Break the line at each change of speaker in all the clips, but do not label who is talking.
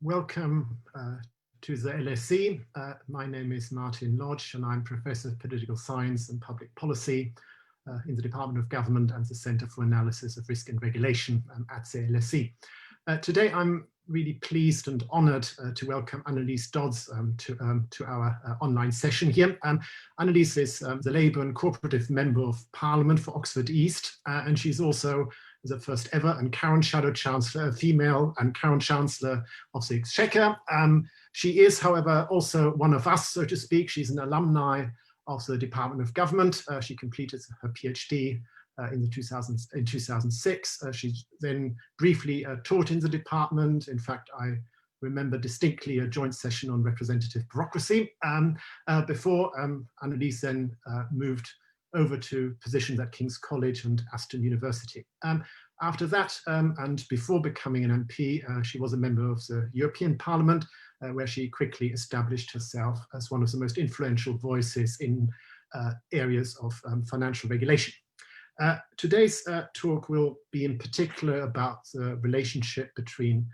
Welcome to the LSE. My name is Martin Lodge and I'm Professor of Political Science and Public Policy in the Department of Government and the Center for Analysis of Risk and Regulation at the LSE. Today I'm really pleased and honored to welcome Anneliese Dodds to our online session here. Anneliese is the Labour and Cooperative Member of Parliament for Oxford East, and she's also the first ever and current Shadow Chancellor, female and current Chancellor of the Exchequer. She is, however, also one of us, so to speak. She's an alumni of the Department of Government. She completed her PhD in 2006. She then briefly taught in the department. In fact, I remember distinctly a joint session on representative bureaucracy before Anneliese then moved over to positions at King's College and Aston University. After that, and before becoming an MP, she was a member of the European Parliament, where she quickly established herself as one of the most influential voices in areas of financial regulation. Today's talk will be in particular about the relationship between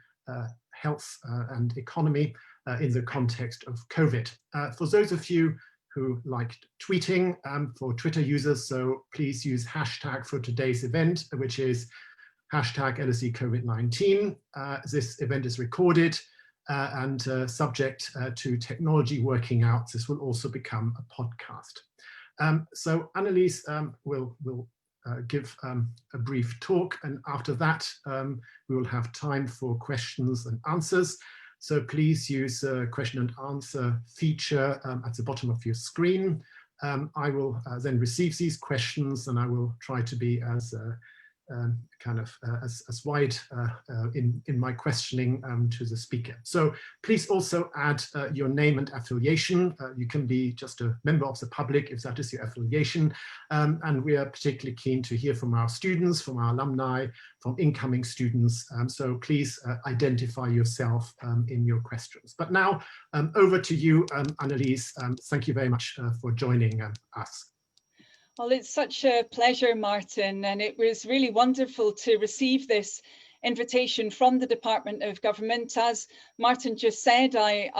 health and economy in the context of COVID. For those of you who liked tweeting, for Twitter users, so please use hashtag for today's event, which is hashtag LSE COVID-19. This event is recorded and subject to technology working out, this will also become a podcast. So Anneliese will give a brief talk, and after that we will have time for questions and answers. So please use the question and answer feature at the bottom of your screen. I will then receive these questions and I will try to be as as wide in my questioning to the speaker. So please also add your name and affiliation. You can be just a member of the public if that is your affiliation. And we are particularly keen to hear from our students, from our alumni, from incoming students. So please identify yourself in your questions. But now over to you, Anneliese. Thank you very much for joining us.
Well, it's such a pleasure, Martin, and it was really wonderful to receive this invitation from the Department of Government. As Martin just said, I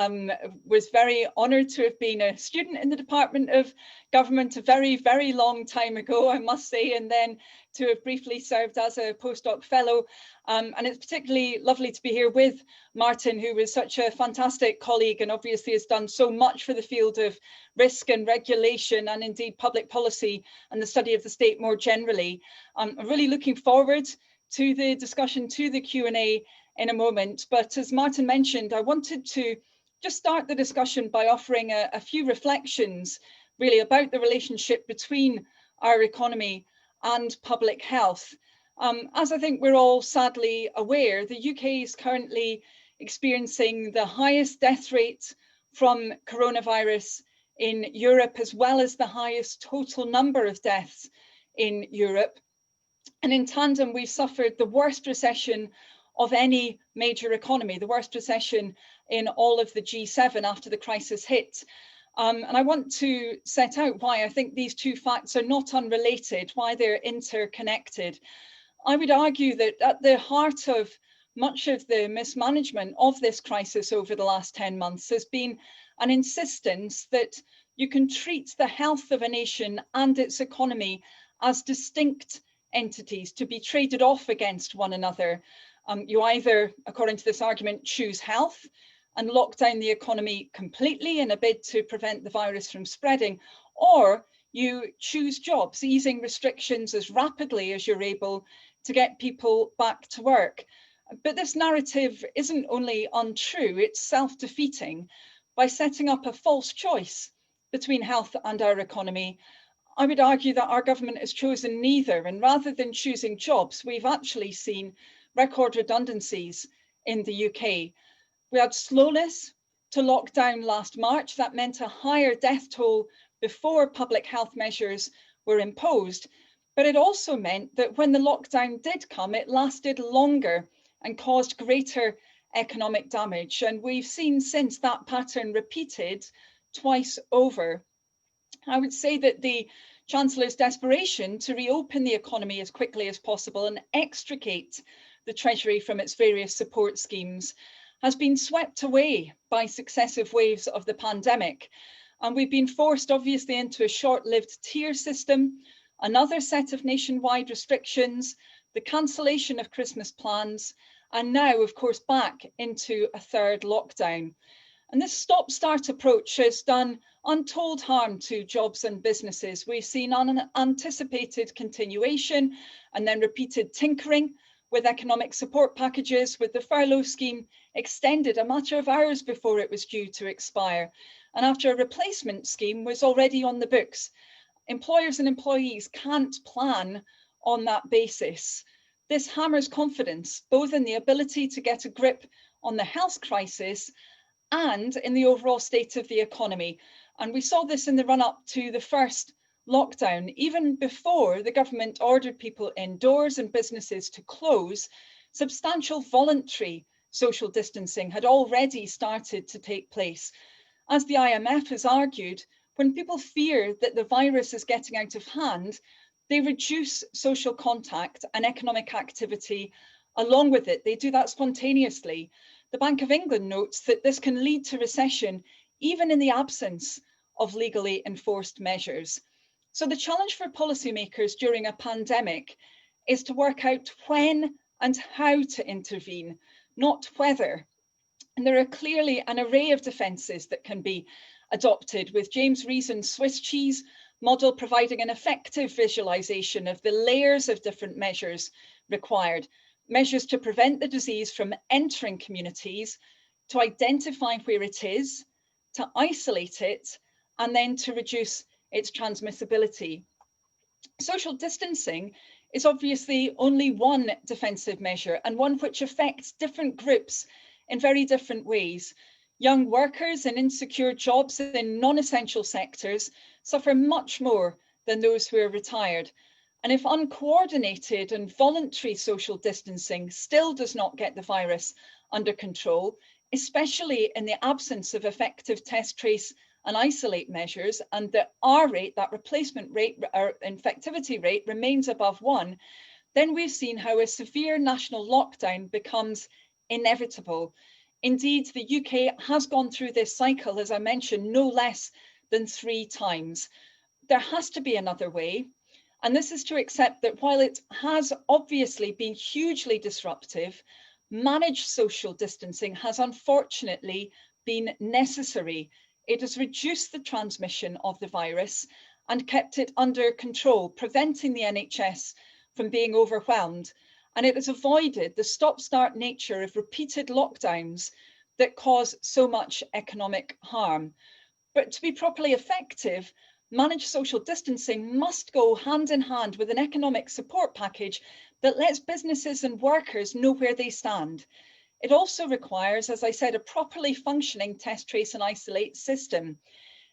was very honoured to have been a student in the Department of Government a very, very long time ago, I must say, and then to have briefly served as a postdoc fellow. And it's particularly lovely to be here with Martin, who was such a fantastic colleague and obviously has done so much for the field of risk and regulation and indeed public policy and the study of the state more generally. I'm really looking forward to the discussion, to the Q&A in a moment. But as Martin mentioned, I wanted to just start the discussion by offering a few reflections really about the relationship between our economy and public health. As I think we're all sadly aware, the UK is currently experiencing the highest death rate from coronavirus in Europe, as well as the highest total number of deaths in Europe. And in tandem, we've suffered the worst recession of any major economy, the worst recession in all of the G7 after the crisis hit. And I want to set out why I think these two facts are not unrelated, why they're interconnected. I would argue that at the heart of much of the mismanagement of this crisis over the last 10 months has been an insistence that you can treat the health of a nation and its economy as distinct entities to be traded off against one another. You either, according to this argument, choose health and lock down the economy completely in a bid to prevent the virus from spreading, or you choose jobs, easing restrictions as rapidly as you're able to get people back to work. But this narrative isn't only untrue, it's self-defeating. By setting up a false choice between health and our economy, I would argue that our government has chosen neither, and rather than choosing jobs, we've actually seen record redundancies in the UK. We had slowness to lock down last March. That meant a higher death toll before public health measures were imposed. But it also meant that when the lockdown did come, it lasted longer and caused greater economic damage. And we've seen since that pattern repeated twice over. I would say that the Chancellor's desperation to reopen the economy as quickly as possible and extricate the Treasury from its various support schemes has been swept away by successive waves of the pandemic. And we've been forced obviously into a short-lived tier system, another set of nationwide restrictions, the cancellation of Christmas plans, and now, of course, back into a third lockdown. And this stop-start approach has done untold harm to jobs and businesses. We've seen unanticipated continuation and then repeated tinkering with economic support packages, with the furlough scheme extended a matter of hours before it was due to expire. And after a replacement scheme was already on the books, employers and employees can't plan on that basis. This hammers confidence, both in the ability to get a grip on the health crisis and in the overall state of the economy. And we saw this in the run-up to the first lockdown. Even before the government ordered people indoors and businesses to close, substantial voluntary social distancing had already started to take place. As the IMF has argued, when people fear that the virus is getting out of hand, they reduce social contact and economic activity along with it. They do that spontaneously. The Bank of England notes that this can lead to recession, even in the absence of legally enforced measures. So the challenge for policymakers during a pandemic is to work out when and how to intervene, not whether. And there are clearly an array of defences that can be adopted, with James Reason's Swiss cheese model providing an effective visualisation of the layers of different measures required. Measures to prevent the disease from entering communities, to identify where it is, to isolate it, and then to reduce its transmissibility. Social distancing is obviously only one defensive measure, and one which affects different groups in very different ways. Young workers in insecure jobs in non-essential sectors suffer much more than those who are retired. And if uncoordinated and voluntary social distancing still does not get the virus under control, especially in the absence of effective test, trace and isolate measures, and the R rate, that replacement rate or infectivity rate, remains above 1, then we've seen how a severe national lockdown becomes inevitable. Indeed, the UK has gone through this cycle, as I mentioned, no less than 3 times. There has to be another way. And this is to accept that while it has obviously been hugely disruptive, managed social distancing has unfortunately been necessary. It has reduced the transmission of the virus and kept it under control, preventing the NHS from being overwhelmed. And it has avoided the stop-start nature of repeated lockdowns that cause so much economic harm. But to be properly effective, managed social distancing must go hand in hand with an economic support package that lets businesses and workers know where they stand. It also requires, as I said, a properly functioning test, trace and isolate system.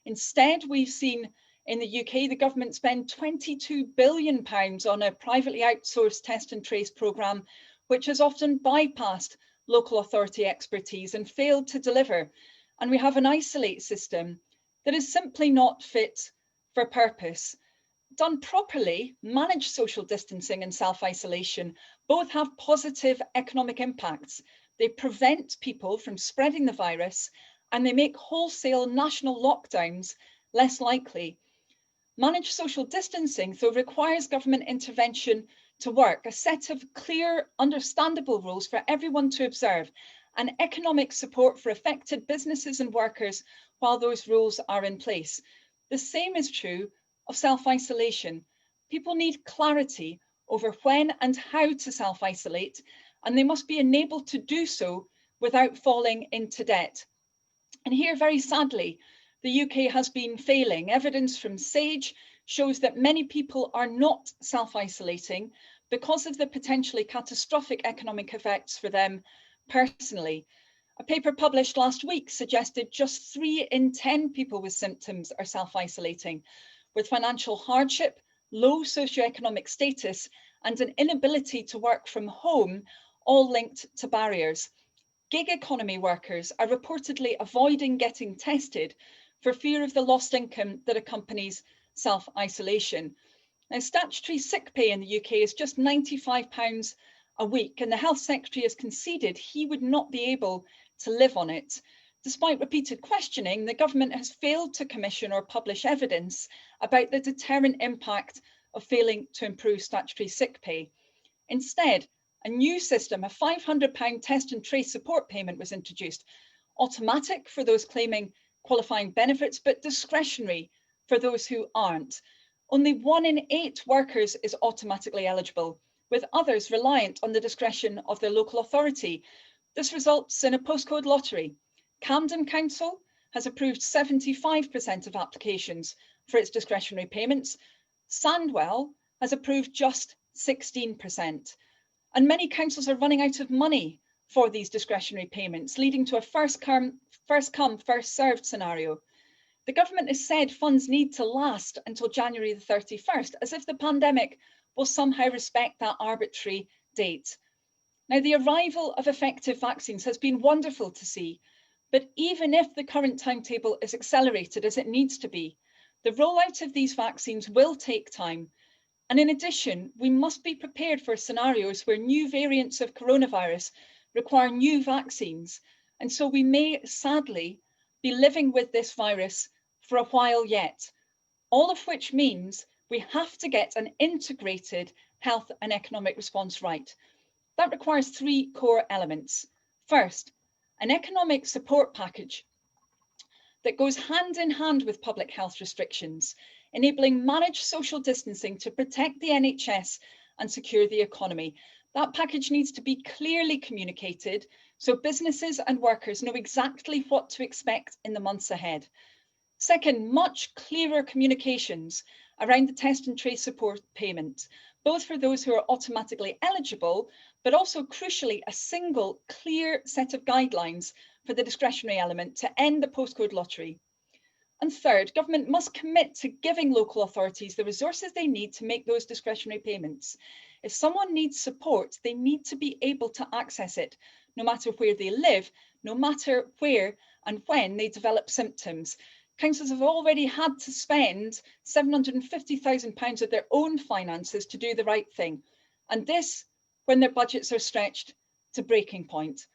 Instead, we've seen in the UK, the government spend £22 billion on a privately outsourced test and trace programme, which has often bypassed local authority expertise and failed to deliver. And we have an isolate system that is simply not fit for purpose. Done properly, managed social distancing and self-isolation both have positive economic impacts. They prevent people from spreading the virus and they make wholesale national lockdowns less likely. Managed social distancing, though, requires government intervention to work, a set of clear, understandable rules for everyone to observe, and economic support for affected businesses and workers while those rules are in place. The same is true of self-isolation. People need clarity over when and how to self-isolate, and they must be enabled to do so without falling into debt. And here, very sadly, the UK has been failing. Evidence from SAGE shows that many people are not self-isolating because of the potentially catastrophic economic effects for them personally. A paper published last week suggested just 3 in 10 people with symptoms are self-isolating, with financial hardship, low socioeconomic status, and an inability to work from home, all linked to barriers. Gig economy workers are reportedly avoiding getting tested for fear of the lost income that accompanies self-isolation. Now, statutory sick pay in the UK is just £95 a week, and the Health Secretary has conceded he would not be able to live on it. Despite repeated questioning, the government has failed to commission or publish evidence about the deterrent impact of failing to improve statutory sick pay. Instead, a new system, a £500 test and trace support payment, was introduced, automatic for those claiming qualifying benefits, but discretionary for those who aren't. Only 1 in 8 workers is automatically eligible, with others reliant on the discretion of their local authority. This results in a postcode lottery. Camden Council has approved 75% of applications for its discretionary payments. Sandwell has approved just 16%. And many councils are running out of money for these discretionary payments, leading to a first come, first served scenario. The government has said funds need to last until January the 31st, as if the pandemic will somehow respect that arbitrary date. Now, the arrival of effective vaccines has been wonderful to see, but even if the current timetable is accelerated as it needs to be, the rollout of these vaccines will take time. And in addition, we must be prepared for scenarios where new variants of coronavirus require new vaccines. And so we may sadly be living with this virus for a while yet, all of which means we have to get an integrated health and economic response right. That requires 3 core elements. First, an economic support package that goes hand in hand with public health restrictions, enabling managed social distancing to protect the NHS and secure the economy. That package needs to be clearly communicated so businesses and workers know exactly what to expect in the months ahead. Second, much clearer communications around the test and trace support payment, both for those who are automatically eligible, but also crucially a single clear set of guidelines for the discretionary element to end the postcode lottery. And third, government must commit to giving local authorities the resources they need to make those discretionary payments. If someone needs support, they need to be able to access it, no matter where they live, no matter where and when they develop symptoms. Councils have already had to spend £750,000 of their own finances to do the right thing, and this when their budgets are stretched to breaking point.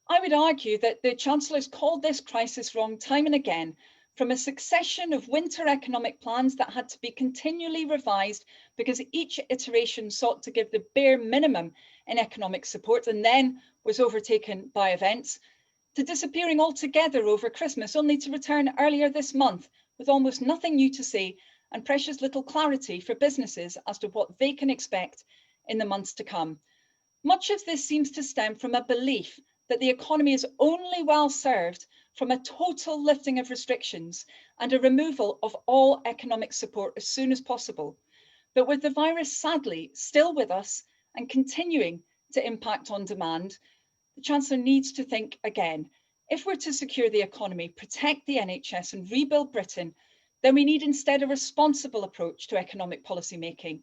I would argue that the Chancellor's called this crisis wrong time and again, from a succession of winter economic plans that had to be continually revised because each iteration sought to give the bare minimum in economic support and then was overtaken by events, to disappearing altogether over Christmas, only to return earlier this month with almost nothing new to say and precious little clarity for businesses as to what they can expect in the months to come. Much of this seems to stem from a belief that the economy is only well served from a total lifting of restrictions and a removal of all economic support as soon as possible. But with the virus sadly still with us and continuing to impact on demand, the Chancellor needs to think again. If we're to secure the economy, protect the NHS and rebuild Britain, then we need instead a responsible approach to economic policy making,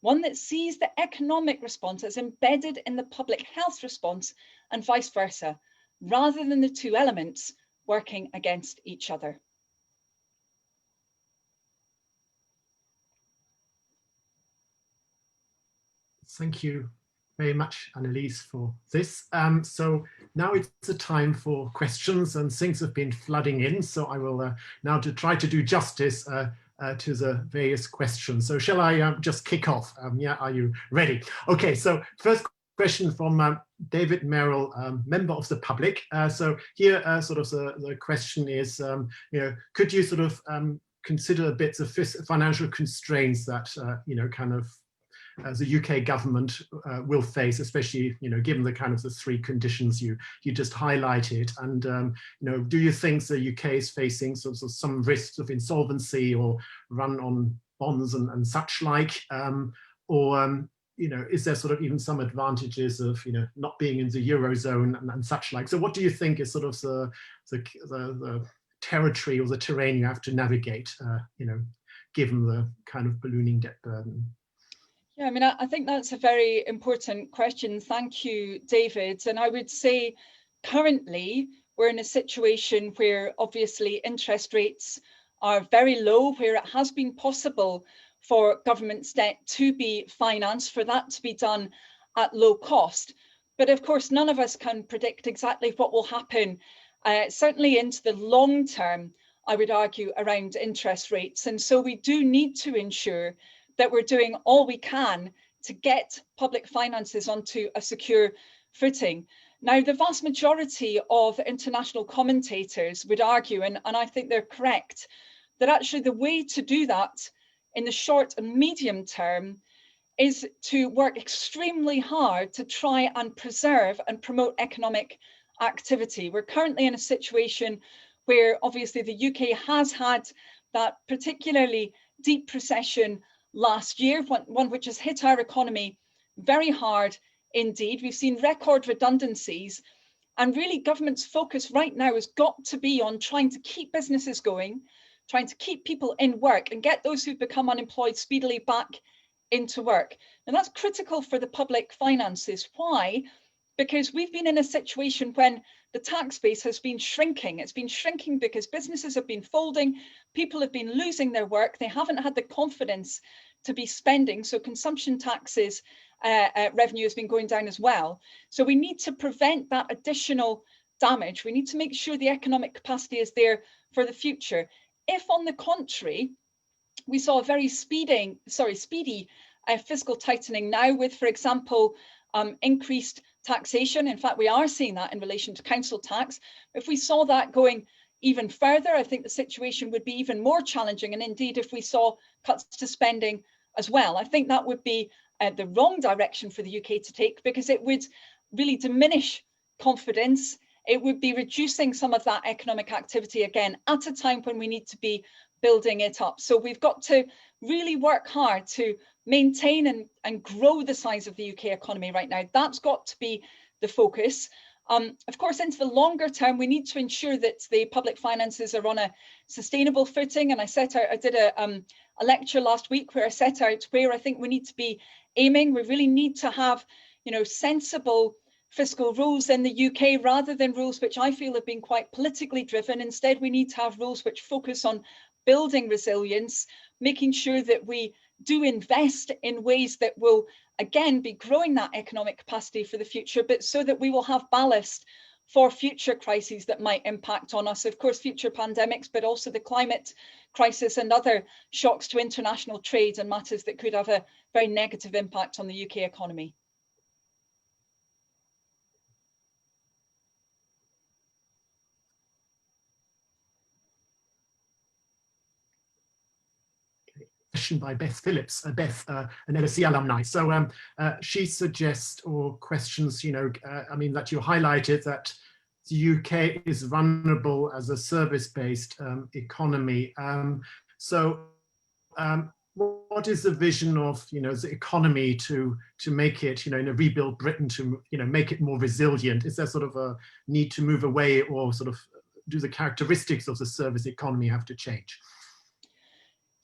one that sees the economic response as embedded in the public health response and vice versa, rather than the two elements working against each other.
Thank you very much, Anneliese, for this. So now it's the time for questions, and things have been flooding in. So I will now try to do justice to the various questions. So shall I just kick off? Yeah, are you ready? Okay, so first question from David Merrill, member of the public. So here sort of the question is, could you sort of consider a bit the financial constraints that, kind of the UK government will face, especially, given the kind of the 3 conditions you just highlighted, and do you think the UK is facing sort of some risks of insolvency or run on bonds and such like, or is there sort of even some advantages of not being in the Eurozone and such like? So what do you think is sort of the territory or the terrain you have to navigate, given the kind of ballooning debt burden?
Yeah, I mean, I think that's a very important question. Thank you, David. And I would say currently we're in a situation where obviously interest rates are very low, where it has been possible for government's debt to be financed, for that to be done at low cost. But of course, none of us can predict exactly what will happen, certainly into the long term, I would argue, around interest rates. And so we do need to ensure that we're doing all we can to get public finances onto a secure footing. Now, the vast majority of international commentators would argue, and I think they're correct, that actually the way to do that in the short and medium term is to work extremely hard to try and preserve and promote economic activity. We're currently in a situation where obviously the UK has had that particularly deep recession last year, one which has hit our economy very hard indeed. We've seen record redundancies, and really government's focus right now has got to be on trying to keep businesses going, trying to keep people in work and get those who've become unemployed speedily back into work. And that's critical for the public finances. Why? Because we've been in a situation when the tax base has been shrinking. It's been shrinking because businesses have been folding, people have been losing their work, they haven't had the confidence to be spending, so consumption taxes revenue has been going down as well. So we need to prevent that additional damage. We need to make sure the economic capacity is there for the future. If, on the contrary, we saw a very speedy fiscal tightening now with, for example, increased taxation. In fact, we are seeing that in relation to council tax. If we saw that going even further, I think the situation would be even more challenging. And indeed, if we saw cuts to spending as well, I think that would be the wrong direction for the UK to take, because it would really diminish confidence. It would be reducing some of that economic activity again at a time when we need to be building it up. So we've got to really work hard to maintain and grow the size of the UK economy right now. That's got to be the focus. Of course, into the longer term, we need to ensure that the public finances are on a sustainable footing. And I did a lecture last week where I set out where I think we need to be aiming. We really need to have, sensible fiscal rules in the UK rather than rules which I feel have been quite politically driven. Instead, we need to have rules which focus on building resilience, making sure that we do invest in ways that will, again, be growing that economic capacity for the future, but so that we will have ballast for future crises that might impact on us. Of course, future pandemics, but also the climate crisis and other shocks to international trade and matters that could have a very negative impact on the UK economy.
Question by Beth Phillips, Beth, an LSE alumni. So she suggests or questions, that you highlighted that the UK is vulnerable as a service-based economy. What is the vision of, the economy to make it, in a rebuild Britain, to, make it more resilient? Is there sort of a need to move away, or sort of do the characteristics of the service economy have to change?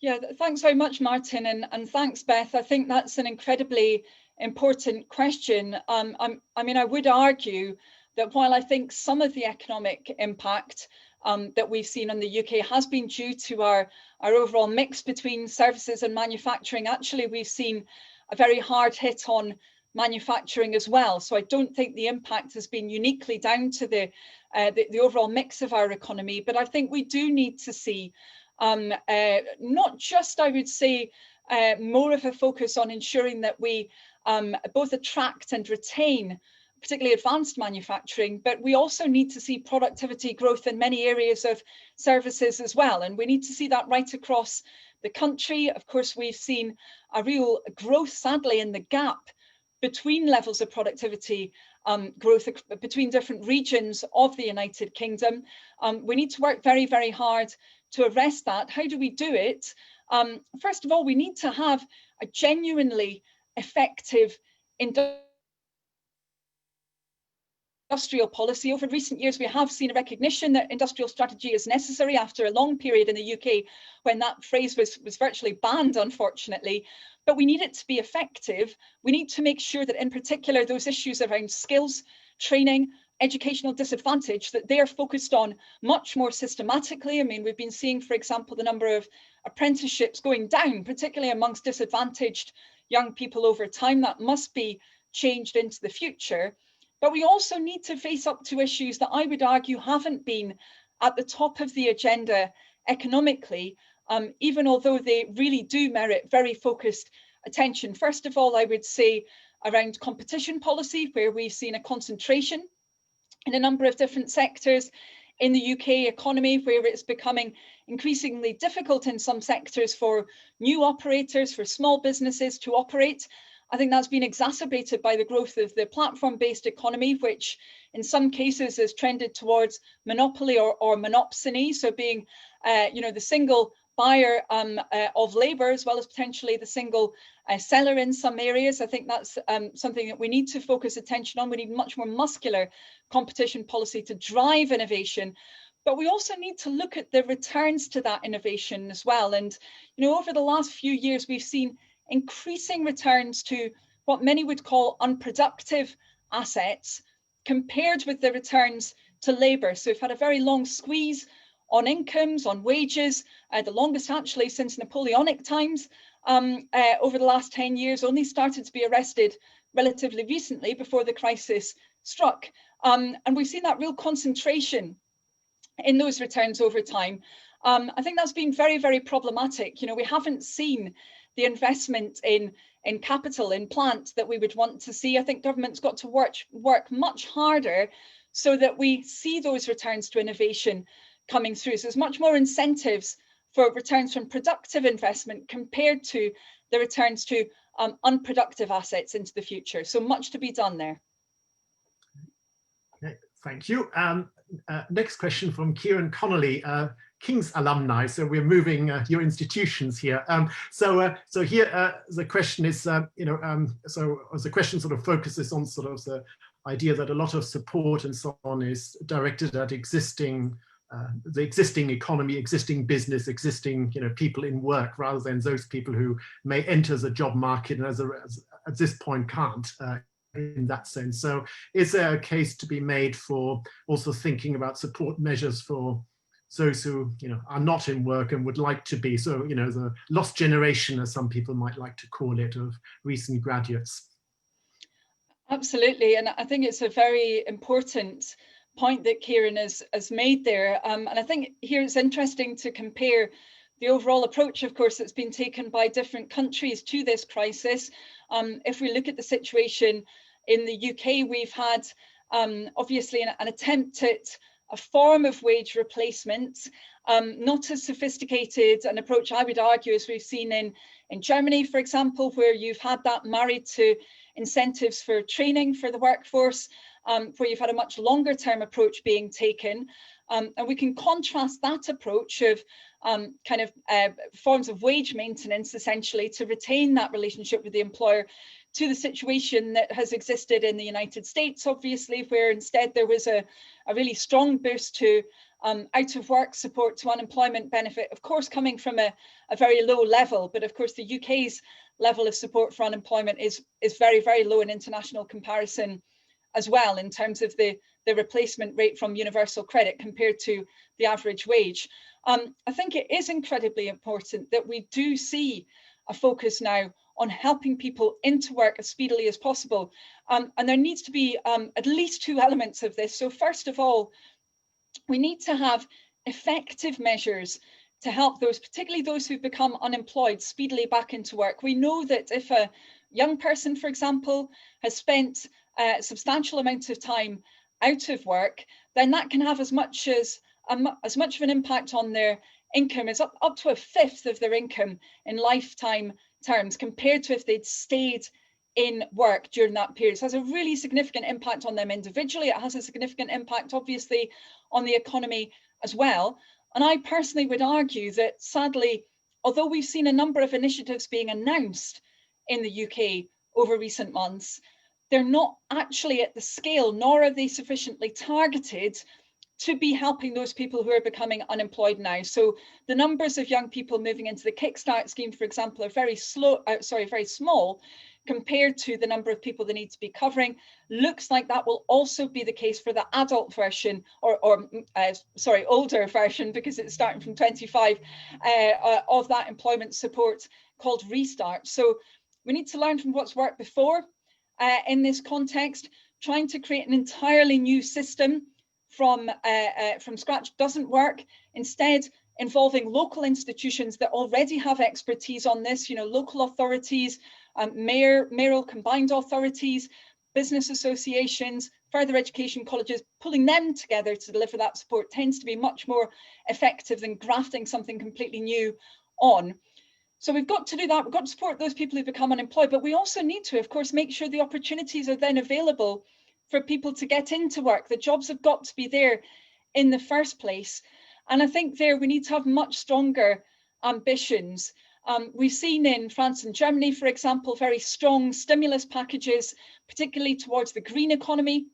Yeah, thanks very much, Martin, and thanks, Beth. I think that's an incredibly important question. I would argue that while I think some of the economic impact that we've seen in the UK has been due to our overall mix between services and manufacturing, actually we've seen a very hard hit on manufacturing as well. So I don't think the impact has been uniquely down to the overall mix of our economy, but I think we do need to see not just, I would say, more of a focus on ensuring that we both attract and retain particularly advanced manufacturing, but we also need to see productivity growth in many areas of services as well. And we need to see that right across the country. Of course, we've seen a real growth, sadly, in the gap between levels of productivity growth between different regions of the United Kingdom. We need to work very, very hard to arrest that. How do we do it? First of all, we need to have a genuinely effective industrial policy. Over recent years, we have seen a recognition that industrial strategy is necessary after a long period in the UK when that phrase was virtually banned, unfortunately. But we need it to be effective. We need to make sure that, in particular, those issues around skills, training, educational disadvantage, that they're focused on much more systematically. I mean, we've been seeing, for example, the number of apprenticeships going down, particularly amongst disadvantaged young people over time. That must be changed into the future. But we also need to face up to issues that I would argue haven't been at the top of the agenda economically, even although they really do merit very focused attention. First of all, I would say around competition policy, where we've seen a concentration in a number of different sectors in the UK economy, where it's becoming increasingly difficult in some sectors for new operators, for small businesses to operate. I think that's been exacerbated by the growth of the platform-based economy, which in some cases has trended towards monopoly or monopsony, so being the single buyer of labour, as well as potentially the single seller in some areas. I think that's something that we need to focus attention on. We need much more muscular competition policy to drive innovation, but we also need to look at the returns to that innovation as well. And over the last few years, we've seen increasing returns to what many would call unproductive assets compared with the returns to labour. So we've had a very long squeeze on incomes, on wages, the longest actually since Napoleonic times over the last 10 years, only started to be arrested relatively recently before the crisis struck. And we've seen that real concentration in those returns over time. I think that's been very, very problematic. We haven't seen the investment in capital, in plant that we would want to see. I think government's got to work much harder so that we see those returns to innovation coming through. So there's much more incentives for returns from productive investment compared to the returns to unproductive assets into the future. So much to be done there.
Okay, thank you. Next question from Kieran Connolly, King's alumni. So we're moving your institutions here. So here the question is, so the question sort of focuses on sort of the idea that a lot of support and so on is directed at the existing economy, existing business, existing people in work, rather than those people who may enter the job market and at this point can't. In that sense. So is there a case to be made for also thinking about support measures for those who are not in work and would like to be, so the lost generation, as some people might like to call it, of recent graduates?
Absolutely, and I think it's a very important point that Kieran has made there, and I think here it's interesting to compare the overall approach, of course, that's been taken by different countries to this crisis. If we look at the situation in the UK, we've had obviously an attempt at a form of wage replacement, not as sophisticated an approach, I would argue, as we've seen in Germany, for example, where you've had that married to incentives for training for the workforce, where you've had a much longer term approach being taken. And we can contrast that approach of forms of wage maintenance, essentially, to retain that relationship with the employer, to the situation that has existed in the United States, obviously, where instead there was a really strong boost to out of work support to unemployment benefit, of course, coming from a very low level. But of course, the UK's level of support for unemployment is very, very low in international comparison as well, in terms of the replacement rate from universal credit compared to the average wage. I think it is incredibly important that we do see a focus now on helping people into work as speedily as possible. And there needs to be at least two elements of this. So first of all, we need to have effective measures to help those, particularly those who've become unemployed, speedily back into work. We know that if a young person, for example, has spent a substantial amount of time out of work, then that can have as much of an impact on their income as up to a fifth of their income in lifetime terms, compared to if they'd stayed in work during that period. So it has a really significant impact on them individually. It has a significant impact, obviously, on the economy as well. And I personally would argue that, sadly, although we've seen a number of initiatives being announced in the UK over recent months, they're not actually at the scale, nor are they sufficiently targeted to be helping those people who are becoming unemployed now. So the numbers of young people moving into the Kickstart scheme, for example, are very small compared to the number of people they need to be covering. Looks like that will also be the case for the adult version, older version, because it's starting from 25, of that employment support called Restart. So we need to learn from what's worked before in this context. Trying to create an entirely new system from scratch doesn't work. Instead, involving local institutions that already have expertise on this, local authorities, mayoral combined authorities, business associations, further education colleges, pulling them together to deliver that support tends to be much more effective than grafting something completely new on. So we've got to do that. We've got to support those people who become unemployed, but we also need to, of course, make sure the opportunities are then available for people to get into work. The jobs have got to be there in the first place. And I think there we need to have much stronger ambitions. We've seen in France and Germany, for example, very strong stimulus packages, particularly towards the green economy.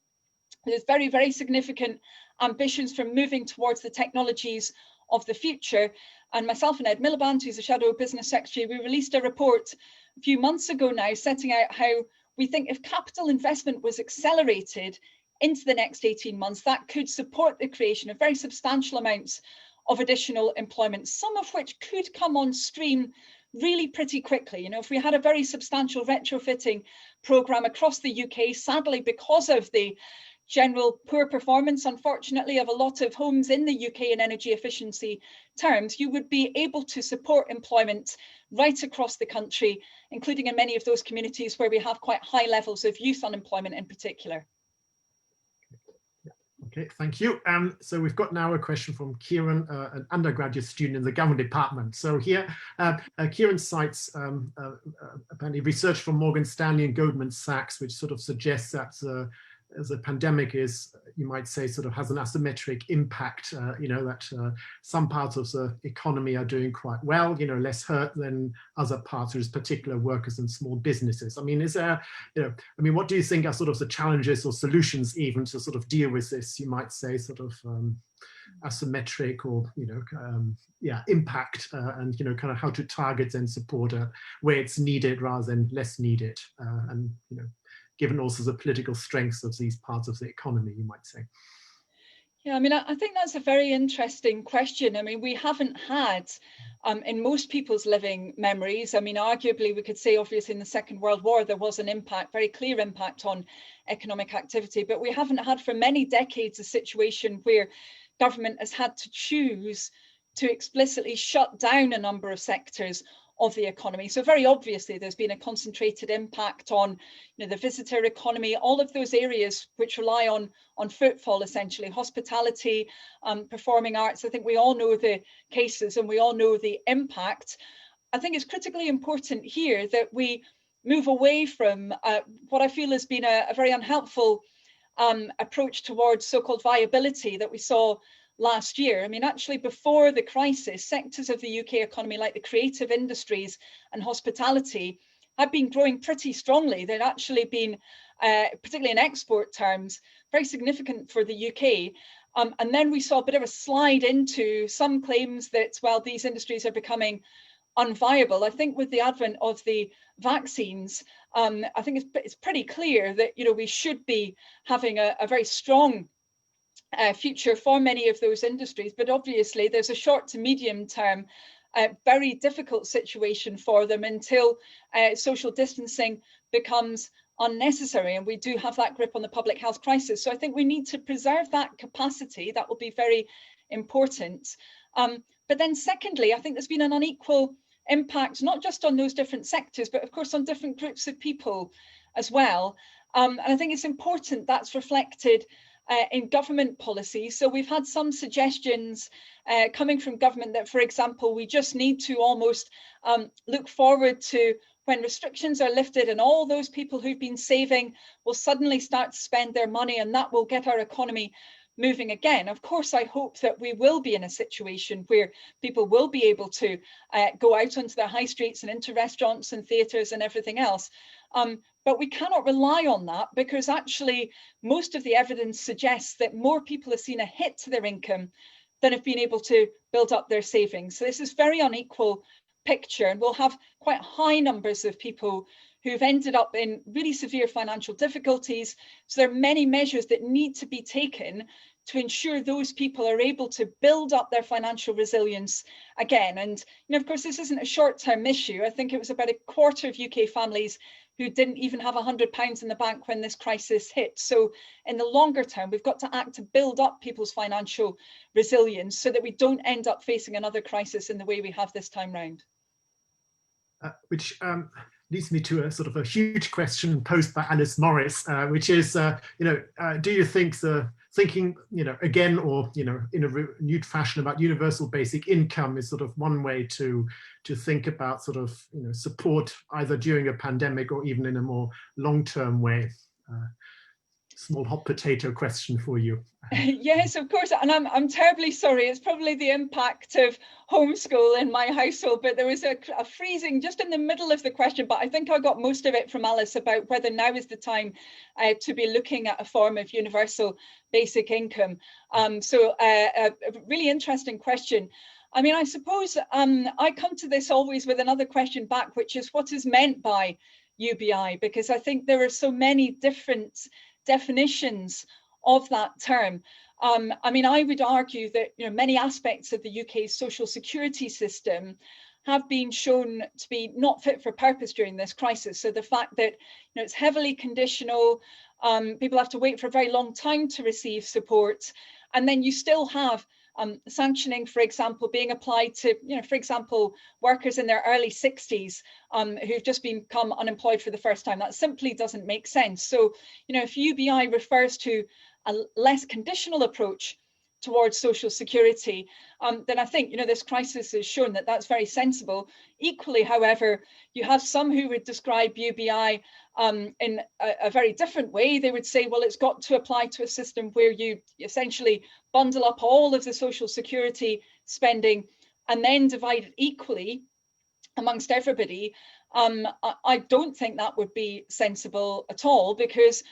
There's very, very significant ambitions for moving towards the technologies of the future. And myself and Ed Miliband, who's a Shadow Business Secretary, we released a report a few months ago now setting out how we think if capital investment was accelerated into the next 18 months, that could support the creation of very substantial amounts of additional employment, some of which could come on stream really pretty quickly. If we had a very substantial retrofitting programme across the UK, sadly, because of the general poor performance, unfortunately, of a lot of homes in the UK in energy efficiency terms, you would be able to support employment right across the country, including in many of those communities where we have quite high levels of youth unemployment in particular.
Okay, thank you. So we've got now a question from Kieran, an undergraduate student in the government department. So here, Kieran cites apparently research from Morgan Stanley and Goldman Sachs, which sort of suggests that as a pandemic is, you might say, sort of has an asymmetric impact, that some parts of the economy are doing quite well, less hurt than other parts, there's particular workers and small businesses. I mean, is there, what do you think are sort of the challenges or solutions even to sort of deal with this, you might say, sort of asymmetric or, impact and, kind of how to target and support where it's needed rather than less needed and, given also the political strengths of these parts of the economy, you might say?
Yeah, I think that's a very interesting question. We haven't had, in most people's living memories, arguably we could say obviously in the Second World War, there was an impact, very clear impact on economic activity, but we haven't had for many decades a situation where government has had to choose to explicitly shut down a number of sectors of the economy. So very obviously there's been a concentrated impact on the visitor economy, all of those areas which rely on footfall, essentially, hospitality, performing arts. I think we all know the cases and we all know the impact. I think it's critically important here that we move away from what I feel has been a very unhelpful approach towards so-called viability that we saw last year. Actually, before the crisis, sectors of the UK economy like the creative industries and hospitality had been growing pretty strongly. They'd actually been, particularly in export terms, very significant for the UK. And then we saw a bit of a slide into some claims that, well, these industries are becoming unviable. I think with the advent of the vaccines, I think it's pretty clear that we should be having a very strong future for many of those industries, but obviously there's a short to medium term very difficult situation for them until social distancing becomes unnecessary and we do have that grip on the public health crisis. So I think we need to preserve that capacity. That will be very important. But then secondly, I think there's been an unequal impact, not just on those different sectors, but of course on different groups of people as well. And I think it's important that's reflected in government policy. So we've had some suggestions coming from government that, for example, we just need to almost look forward to when restrictions are lifted and all those people who've been saving will suddenly start to spend their money and that will get our economy moving again. Of course, I hope that we will be in a situation where people will be able to go out onto their high streets and into restaurants and theatres and everything else. But we cannot rely on that because actually most of the evidence suggests that more people have seen a hit to their income than have been able to build up their savings. So this is very unequal picture, and we'll have quite high numbers of people who've ended up in really severe financial difficulties. So there are many measures that need to be taken to ensure those people are able to build up their financial resilience again. And of course, this isn't a short-term issue. I think it was about a quarter of UK families who didn't even have £100 in the bank when this crisis hit. So in the longer term, we've got to act to build up people's financial resilience so that we don't end up facing another crisis in the way we have this time round.
Which leads me to a sort of a huge question posed by Alice Morris, which is, do you think thinking, again, or, in a renewed fashion about universal basic income is sort of one way to think about sort of, support either during a pandemic or even in a more long-term way? Small hot potato question for you.
Yes, of course, and I'm terribly sorry. It's probably the impact of homeschool in my household, but there was a freezing just in the middle of the question, but I think I got most of it from Alice about whether now is the time to be looking at a form of universal basic income. So a really interesting question. I mean, I suppose I come to this always with another question back, which is what is meant by UBI, because I think there are so many different definitions of that term. I mean, I would argue that many aspects of the UK's social security system have been shown to be not fit for purpose during this crisis. So the fact that it's heavily conditional, people have to wait for a very long time to receive support, and then you still have sanctioning, for example, being applied to, for example, workers in their early 60s who've just become unemployed for the first time. That simply doesn't make sense. So, if UBI refers to a less conditional approach towards social security, then I think, this crisis has shown that that's very sensible. Equally, however, you have some who would describe UBI in a very different way. They would say, well, it's got to apply to a system where you essentially bundle up all of the social security spending and then divide it equally amongst everybody. I don't think that would be sensible at all, because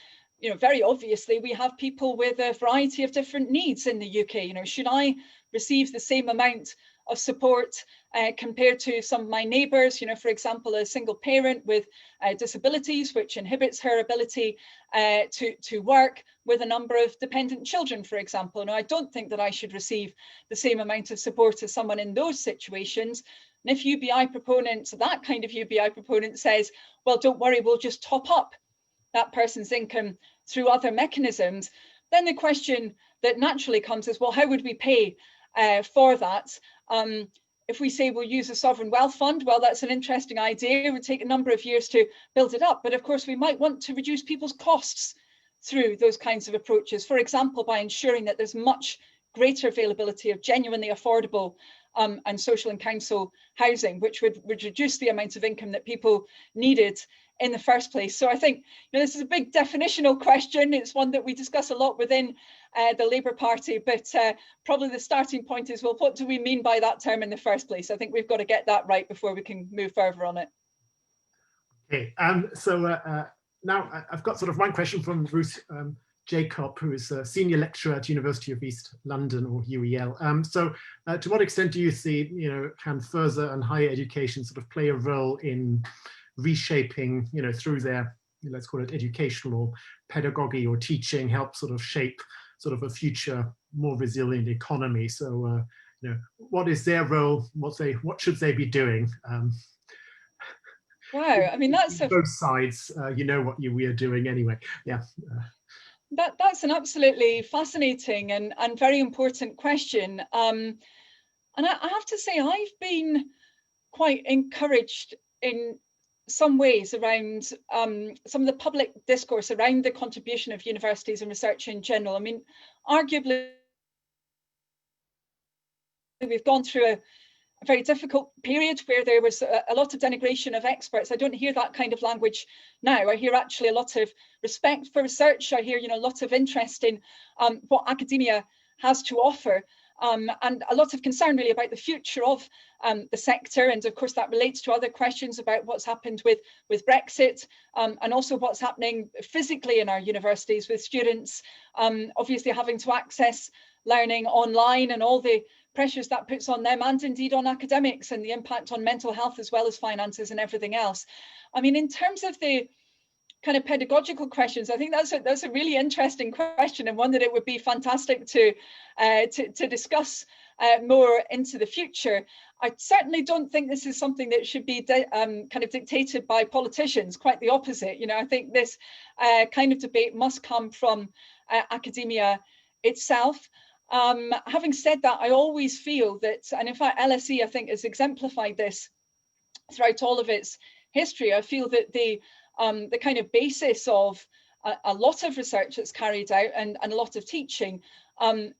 very obviously we have people with a variety of different needs in the UK. Should I receive the same amount of support compared to some of my neighbours, for example, a single parent with disabilities, which inhibits her ability to work with a number of dependent children, for example. Now, I don't think that I should receive the same amount of support as someone in those situations. And if UBI proponents, that kind of UBI proponent says, well, don't worry, we'll just top up that person's income through other mechanisms, then the question that naturally comes is, well, how would we pay for that? If we say we'll use a sovereign wealth fund, well, that's an interesting idea. It would take a number of years to build it up. But of course, we might want to reduce people's costs through those kinds of approaches. For example, by ensuring that there's much greater availability of genuinely affordable and social and council housing, which would reduce the amount of income that people needed in the first place. So I think this is a big definitional question. It's one that we discuss a lot within the Labour Party, but probably the starting point is, well, what do we mean by that term in the first place? I think we've got to get that right before we can move further on it.
Okay, so now I've got sort of one question from Ruth Jacob, who is a senior lecturer at University of East London, or UEL. So to what extent do you see, can further and higher education sort of play a role in reshaping, through their, let's call it educational or pedagogy or teaching, help sort of shape sort of a future more resilient economy? So, what is their role? What should they be doing?
Wow, I mean, that's
both sides. What we are doing anyway. Yeah.
That's an absolutely fascinating and very important question. And I have to say, I've been quite encouraged in some ways around some of the public discourse around the contribution of universities and research in general. I mean, arguably, we've gone through a very difficult period where there was a lot of denigration of experts. I don't hear that kind of language now. I hear actually a lot of respect for research. I hear, a lot of interest in what academia has to offer. And a lot of concern really about the future of the sector. And of course, that relates to other questions about what's happened with Brexit and also what's happening physically in our universities with students obviously having to access learning online and all the pressures that puts on them, and indeed on academics, and the impact on mental health as well as finances and everything else. I mean, in terms of the kind of pedagogical questions, I think that's a really interesting question, and one that it would be fantastic to discuss more into the future. I certainly don't think this is something that should be kind of dictated by politicians. Quite the opposite. You know, I think this kind of debate must come from academia itself. Having said that, I always feel that, and in fact, LSE I think has exemplified this throughout all of its history. I feel that the kind of basis of a lot of research that's carried out and a lot of teaching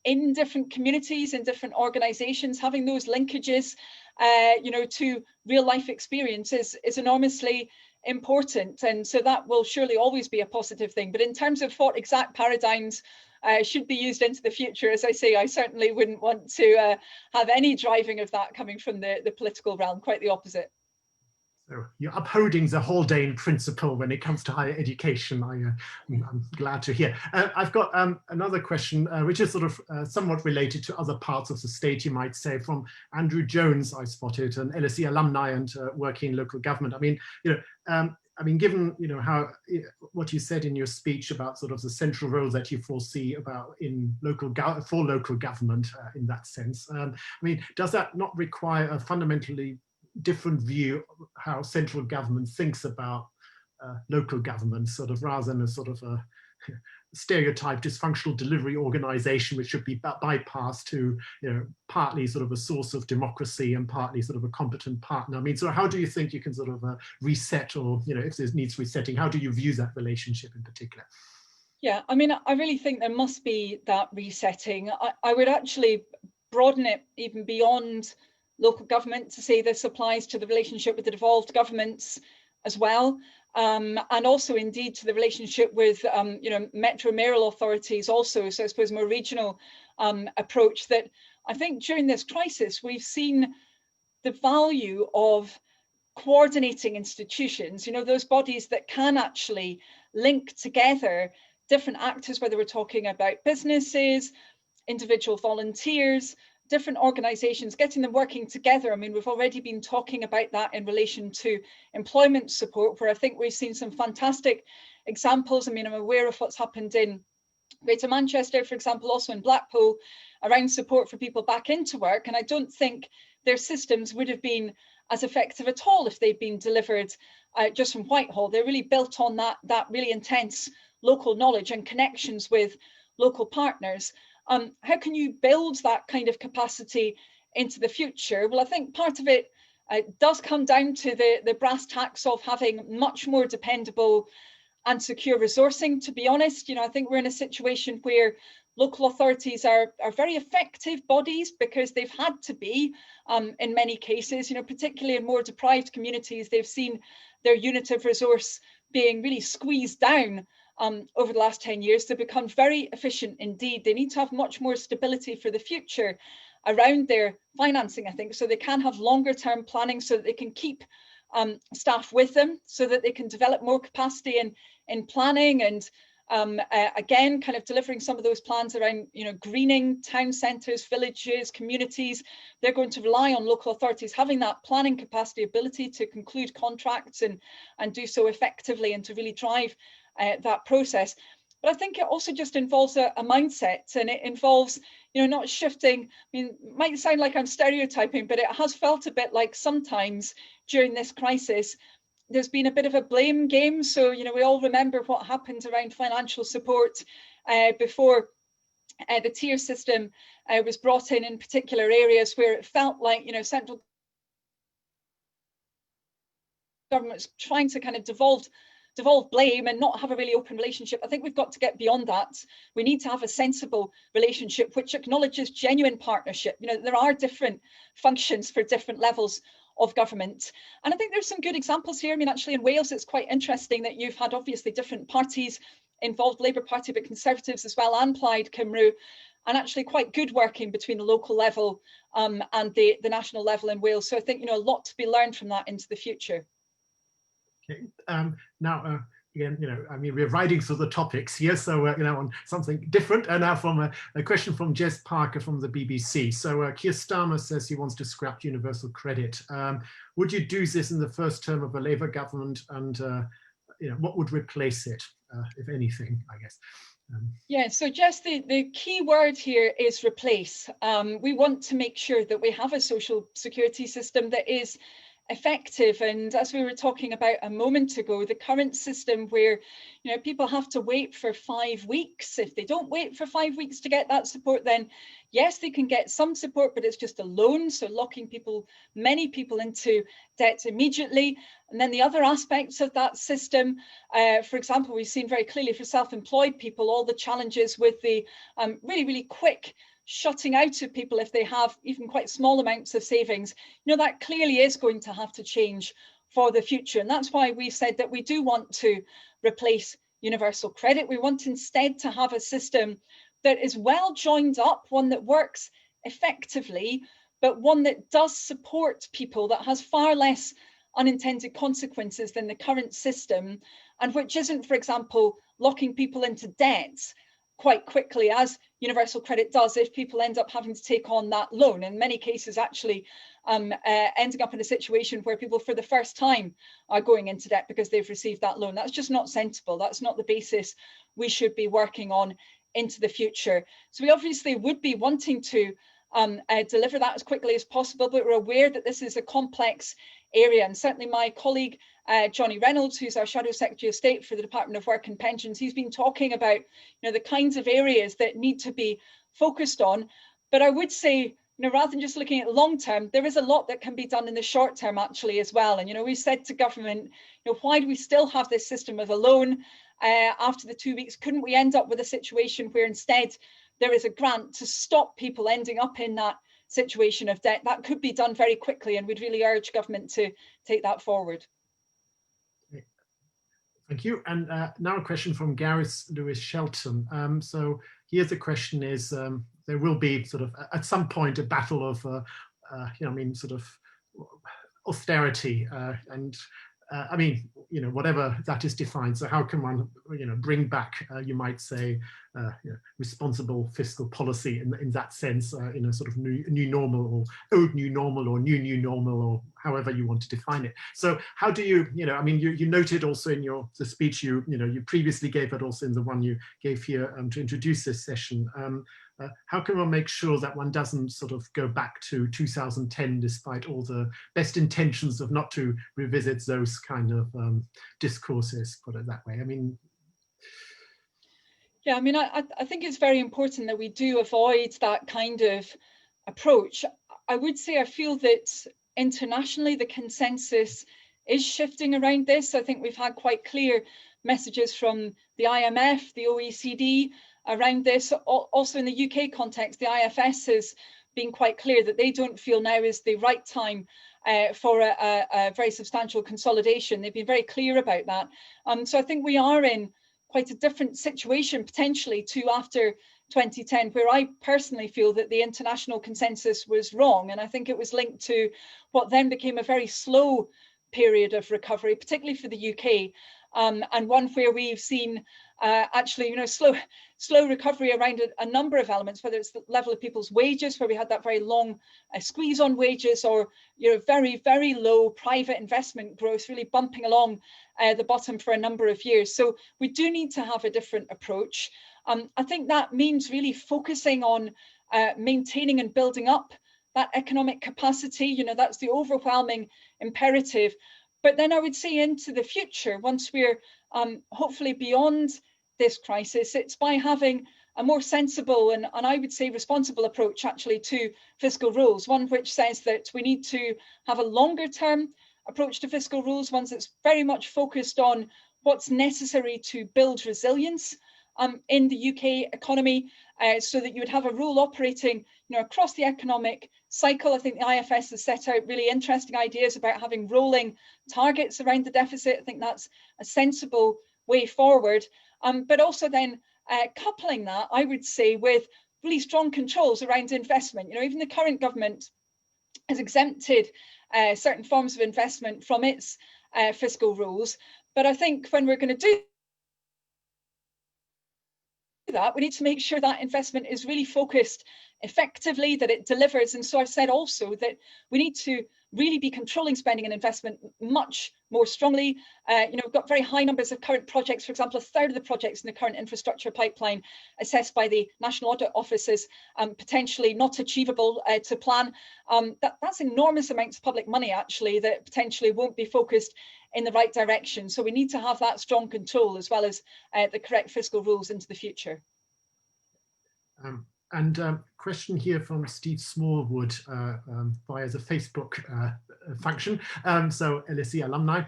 in different communities, in different organizations, having those linkages, you know, to real life experiences is enormously important. And so that will surely always be a positive thing. But in terms of what exact paradigms should be used into the future, as I say, I certainly wouldn't want to have any driving of that coming from the political realm, quite the opposite.
So you're upholding the Haldane principle when it comes to higher education. I'm glad to hear. I've got another question, which is sort of somewhat related to other parts of the state, you might say, from Andrew Jones, I spotted, an LSE alumni and working in local government. I mean, you know, given, you know, how what you said in your speech about sort of the central role that you foresee about in local government in that sense, I mean, does that not require a fundamentally different view of how central government thinks about local government, sort of rather than a sort of a stereotyped dysfunctional delivery organization which should be bypassed to, you know, partly sort of a source of democracy and partly sort of a competent partner? I mean, so how do you think you can sort of reset, or, you know, if there needs resetting, how do you view that relationship in particular?
Yeah, I mean, I really think there must be that resetting. I would actually broaden it even beyond local government to say this applies to the relationship with the devolved governments as well, and also indeed to the relationship with you know, metro mayoral authorities also. So I suppose more regional approach, that I think during this crisis we've seen the value of coordinating institutions, you know, those bodies that can actually link together different actors, whether we're talking about businesses, individual volunteers, different organizations, getting them working together. I mean, we've already been talking about that in relation to employment support, where I think we've seen some fantastic examples. I mean, I'm aware of what's happened in Greater Manchester, for example, also in Blackpool, around support for people back into work. And I don't think their systems would have been as effective at all if they'd been delivered just from Whitehall. They're really built on that really intense local knowledge and connections with local partners. How can you build that kind of capacity into the future? Well, I think part of it does come down to the brass tacks of having much more dependable and secure resourcing. To be honest, you know, I think we're in a situation where local authorities are very effective bodies because they've had to be in many cases, you know, particularly in more deprived communities. They've seen their unit of resource being really squeezed down over the last 10 years to become very efficient indeed. They need to have much more stability for the future around their financing, I think, so they can have longer term planning, so that they can keep staff with them, so that they can develop more capacity in planning and again, kind of delivering some of those plans around, you know, greening town centres, villages, communities. They're going to rely on local authorities having that planning capacity, ability to conclude contracts and do so effectively, and to really drive that process. But I think it also just involves a mindset, and it involves, you know, not shifting. I mean, it might sound like I'm stereotyping, but it has felt a bit like sometimes during this crisis, there's been a bit of a blame game. So, you know, we all remember what happened around financial support before the tier system was brought in particular areas where it felt like, you know, central government's trying to kind of devolve blame and not have a really open relationship. I think we've got to get beyond that. We need to have a sensible relationship which acknowledges genuine partnership. You know, there are different functions for different levels of government. And I think there's some good examples here. I mean, actually in Wales, it's quite interesting that you've had obviously different parties involved, Labour Party, but Conservatives as well, and Plaid Cymru, and actually quite good working between the local level and the national level in Wales. So I think, you know, a lot to be learned from that into the future.
Okay. Now, again, you know, I mean, we're riding through the topics here, so, you know, on something different. And now from a question from Jess Parker from the BBC. So Keir Starmer says he wants to scrap universal credit. Would you do this in the first term of a Labour government? And what would replace it, if anything, I guess?
Yeah, so Jess, the key word here is replace. We want to make sure that we have a social security system that is effective. And as we were talking about a moment ago, the current system where people have to wait for 5 weeks. If they don't wait for 5 weeks to get that support, then yes, they can get some support, but it's just a loan, so locking many people into debt immediately. And then the other aspects of that system, for example, we've seen very clearly for self-employed people all the challenges with the really quick shutting out of people if they have even quite small amounts of savings. That clearly is going to have to change for the future. And that's why we've said that we do want to replace universal credit. We want instead to have a system that is well joined up, one that works effectively, but one that does support people, that has far less unintended consequences than the current system, and which isn't, for example, locking people into debts quite quickly, as universal credit does if people end up having to take on that loan. In many cases, actually ending up in a situation where people for the first time are going into debt because they've received that loan. That's just not sensible. That's not the basis we should be working on into the future. So we obviously would be wanting to deliver that as quickly as possible, but we're aware that this is a complex area. And certainly my colleague, Johnny Reynolds, who's our Shadow Secretary of State for the Department of Work and Pensions, he's been talking about the kinds of areas that need to be focused on. But I would say, rather than just looking at long term, there is a lot that can be done in the short term actually as well. And we said to government, why do we still have this system of a loan after the 2 weeks? Couldn't we end up with a situation where instead there is a grant to stop people ending up in that situation of debt? That could be done very quickly, and we'd really urge government to take that forward.
Thank you. And now a question from Gareth Lewis Shelton. So here the question is, there will be sort of at some point a battle of, sort of austerity and whatever that is defined. So how can one, bring back, you might say, responsible fiscal policy in that sense, in a sort of new normal or old new normal or new normal, or however you want to define it. So how do you, you noted also in the speech you previously gave, but also in the one you gave here to introduce this session. How can one make sure that one doesn't sort of go back to 2010, despite all the best intentions of not to revisit those kind of discourses, put it that way?
Yeah, I think it's very important that we do avoid that kind of approach. I would say I feel that internationally the consensus is shifting around this. I think we've had quite clear messages from the IMF, the OECD, around this. Also in the UK context, the IFS has been quite clear that they don't feel now is the right time for a very substantial consolidation. They've been very clear about that. So I think we are in quite a different situation potentially to after 2010, where I personally feel that the international consensus was wrong. And I think it was linked to what then became a very slow period of recovery, particularly for the UK, and one where we've seen actually, slow recovery around a number of elements, whether it's the level of people's wages, where we had that very long squeeze on wages, or very, very low private investment growth, really bumping along the bottom for a number of years. So we do need to have a different approach. I think that means really focusing on maintaining and building up that economic capacity. That's the overwhelming imperative. But then I would say into the future, once we're hopefully beyond this crisis, it's by having a more sensible and I would say responsible approach actually to fiscal rules, one which says that we need to have a longer term approach to fiscal rules, one that's very much focused on what's necessary to build resilience in the UK economy, so that you would have a rule operating across the economic cycle. I think the IFS has set out really interesting ideas about having rolling targets around the deficit. I think that's a sensible way forward. But also then coupling that, I would say, with really strong controls around investment. Even the current government has exempted certain forms of investment from its fiscal rules. But I think when we're going to do that, we need to make sure that investment is really focused effectively, that it delivers. And so I've said also that we need to really be controlling spending and investment much more strongly. We've got very high numbers of current projects. For example, a third of the projects in the current infrastructure pipeline assessed by the National Audit Office as potentially not achievable to plan. That's enormous amounts of public money, actually, that potentially won't be focused in the right direction. So we need to have that strong control as well as the correct fiscal rules into the future.
Question here from Steve Smallwood via the Facebook function, so LSE alumni.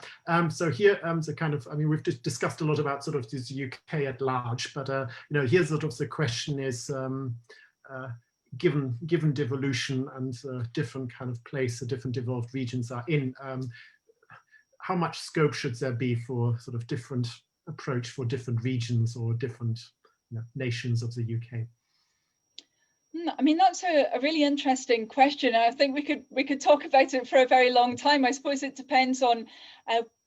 So here, so kind of, I mean, we've just discussed a lot about sort of this UK at large, but here's sort of the question is, given devolution and different kind of place the different devolved regions are in, how much scope should there be for sort of different approach for different regions or different nations of the UK?
I mean, that's a really interesting question. I think we could talk about it for a very long time. I suppose it depends on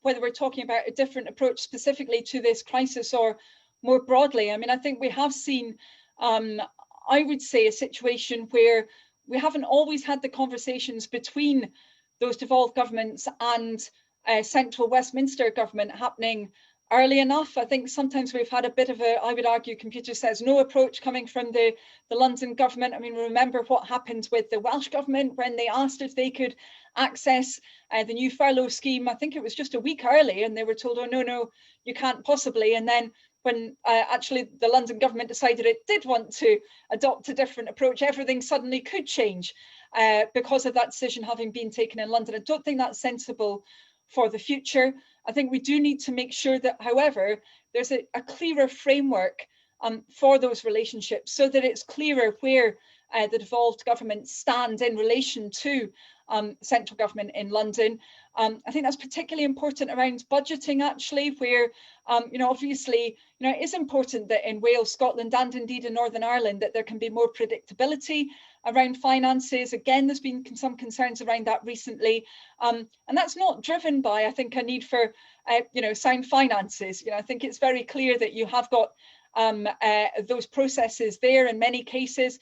whether we're talking about a different approach specifically to this crisis or more broadly. I mean, I think we have seen, I would say, a situation where we haven't always had the conversations between those devolved governments and central Westminster government happening early enough. I think sometimes we've had a bit of a, I would argue, computer says no approach coming from the London government. I mean, remember what happened with the Welsh government when they asked if they could access the new furlough scheme. I think it was just a week early and they were told, oh, no, you can't possibly. And then when actually the London government decided it did want to adopt a different approach, everything suddenly could change because of that decision having been taken in London. I don't think that's sensible for the future. I think we do need to make sure that, however, there's a clearer framework for those relationships so that it's clearer where the devolved governments stand in relation to central government in London. I think that's particularly important around budgeting, actually, where, obviously, it is important that in Wales, Scotland, and indeed in Northern Ireland, that there can be more predictability around finances. Again, there's been some concerns around that recently. And that's not driven by, I think, a need for, sound finances. I think it's very clear that you have got those processes there in many cases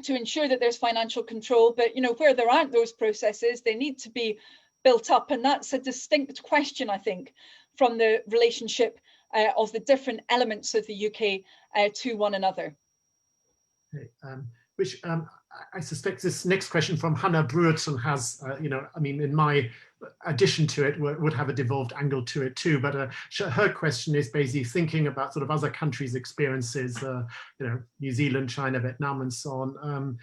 to ensure that there's financial control. But, where there aren't those processes, they need to be built up. And that's a distinct question, I think, from the relationship of the different elements of the UK to one another.
Okay, which I suspect this next question from Hannah Brewerton has, I mean, in my addition to it, would have a devolved angle to it too. But her question is basically thinking about sort of other countries' experiences, New Zealand, China, Vietnam, and so on,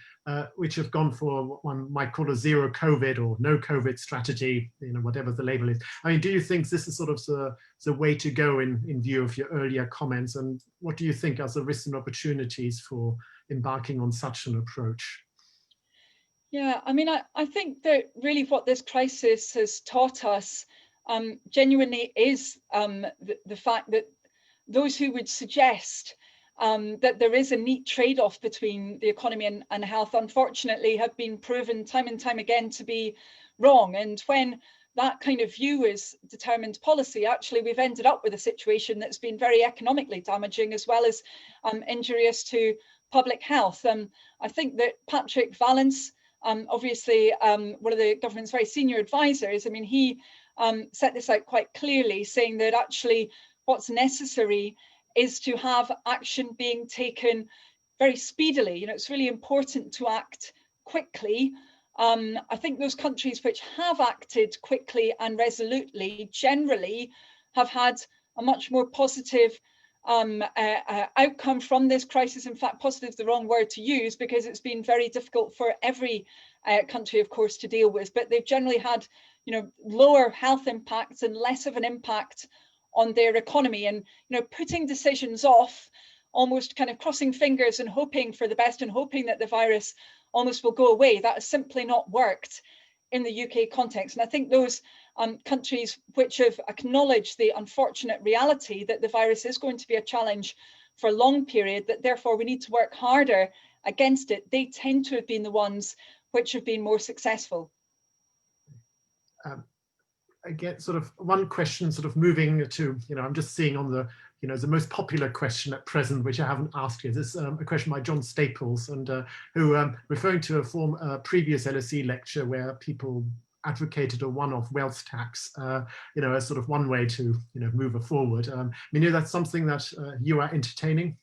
which have gone for what one might call a zero COVID or no COVID strategy, whatever the label is. I mean, do you think this is sort of the way to go in view of your earlier comments? And what do you think are the risks and opportunities for embarking on such an approach?
Yeah, I mean, I think that really what this crisis has taught us genuinely is the fact that those who would suggest that there is a neat trade-off between the economy and health, unfortunately, have been proven time and time again to be wrong. And when that kind of view is determined policy, actually, we've ended up with a situation that's been very economically damaging as well as injurious to public health. I think that Patrick Vallance, obviously one of the government's very senior advisors, I mean, he set this out quite clearly, saying that actually what's necessary is to have action being taken very speedily. It's really important to act quickly. I think those countries which have acted quickly and resolutely generally have had a much more positive outcome from this crisis. In fact, positive is the wrong word to use because it's been very difficult for every country, of course, to deal with. But they've generally had, lower health impacts and less of an impact on their economy. And putting decisions off, almost kind of crossing fingers and hoping for the best and hoping that the virus almost will go away, that has simply not worked in the UK context. And I think those countries which have acknowledged the unfortunate reality that the virus is going to be a challenge for a long period, that therefore we need to work harder against it, they tend to have been the ones which have been more successful. Again,
sort of one question, sort of moving to, I'm just seeing on the you know, the most popular question at present, which I haven't asked you. This is a question by John Staples, and who, referring to a previous LSE lecture where people advocated a one-off wealth tax, you know, as sort of one way to, you know, move it forward. I mean, you know, that's something that you are entertaining?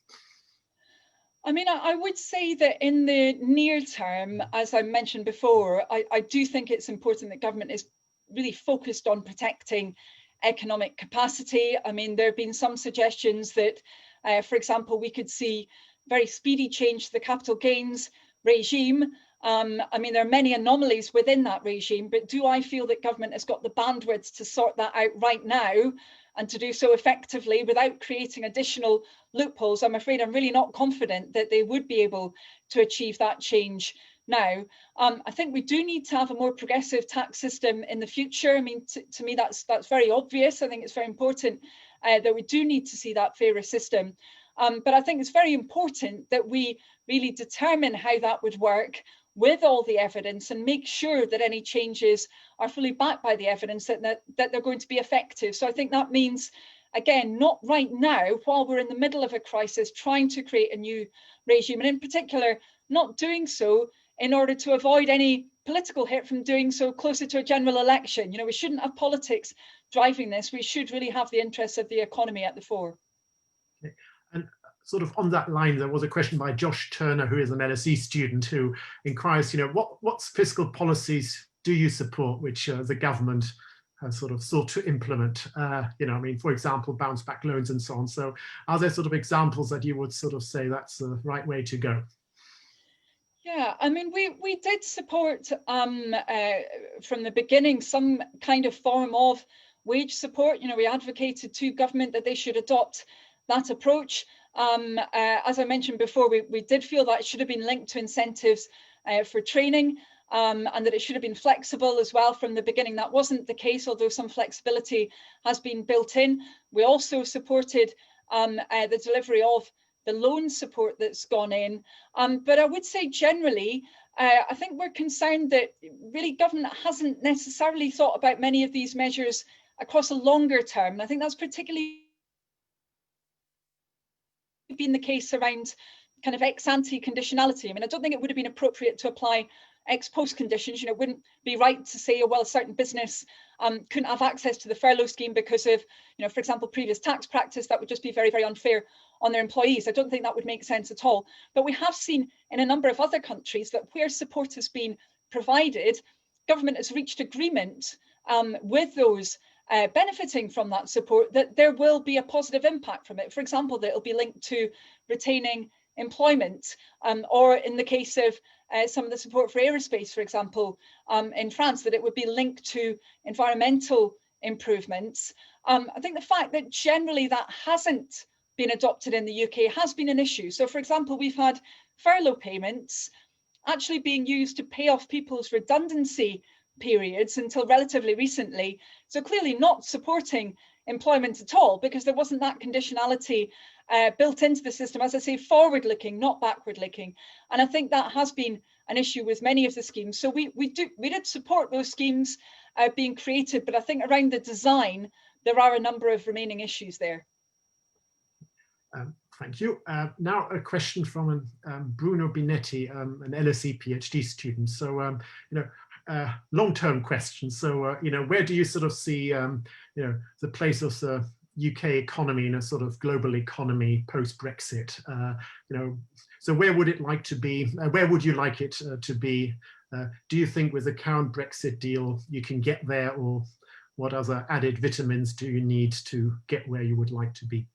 I mean, I would say that in the near term, as I mentioned before, I do think it's important that government is really focused on protecting economic capacity. I mean, there have been some suggestions that, for example, we could see very speedy change to the capital gains regime. I mean, there are many anomalies within that regime, but do I feel that government has got the bandwidth to sort that out right now and to do so effectively without creating additional loopholes? I'm afraid I'm really not confident that they would be able to achieve that change now. I think we do need to have a more progressive tax system in the future. I mean, to me, that's very obvious. I think it's very important that we do need to see that fairer system. But I think it's very important that we really determine how that would work with all the evidence and make sure that any changes are fully backed by the evidence, that they're going to be effective. So I think that means, again, not right now, while we're in the middle of a crisis, trying to create a new regime, and in particular, not doing so in order to avoid any political hit from doing so closer to a general election. You know, we shouldn't have politics driving this. We should really have the interests of the economy at the fore.
Okay. And sort of on that line, there was a question by Josh Turner, who is an LSE student, who inquires, you know, what fiscal policies do you support, which the government has sort of sought to implement? You know, I mean, for example, bounce back loans and so on. So are there sort of examples that you would sort of say that's the right way to go?
Yeah, I mean, we did support from the beginning some kind of form of wage support. You know, we advocated to government that they should adopt that approach. As I mentioned before, we did feel that it should have been linked to incentives for training, and that it should have been flexible as well from the beginning. That wasn't the case, although some flexibility has been built in. We also supported the delivery of the loan support that's gone in. But I would say generally, I think we're concerned that really government hasn't necessarily thought about many of these measures across a longer term. And I think that's particularly been the case around kind of ex-ante conditionality. I mean, I don't think it would have been appropriate to apply ex-post conditions. You know, it wouldn't be right to say, oh, well, a certain business couldn't have access to the furlough scheme because of, you know, for example, previous tax practice. That would just be very, very unfair on their employees. I don't think that would make sense at all. But we have seen in a number of other countries that where support has been provided, government has reached agreement with those benefiting from that support, that there will be a positive impact from it. For example, that it'll be linked to retaining employment, or in the case of some of the support for aerospace, for example, in France, that it would be linked to environmental improvements. I think the fact that generally that hasn't been adopted in the UK has been an issue. So, for example, we've had furlough payments actually being used to pay off people's redundancy periods until relatively recently. So clearly not supporting employment at all, because there wasn't that conditionality built into the system, as I say, forward-looking, not backward-looking. And I think that has been an issue with many of the schemes. So we did support those schemes being created, but I think around the design, there are a number of remaining issues there.
Thank you. Now a question from Bruno Binetti, an LSE PhD student. So, you know, long-term question. So, you know, where do you sort of see, you know, the place of the UK economy in a sort of global economy post-Brexit? You know, so where would it like to be? Where would you like it to be? Do you think with the current Brexit deal you can get there, or what other added vitamins do you need to get where you would like to be?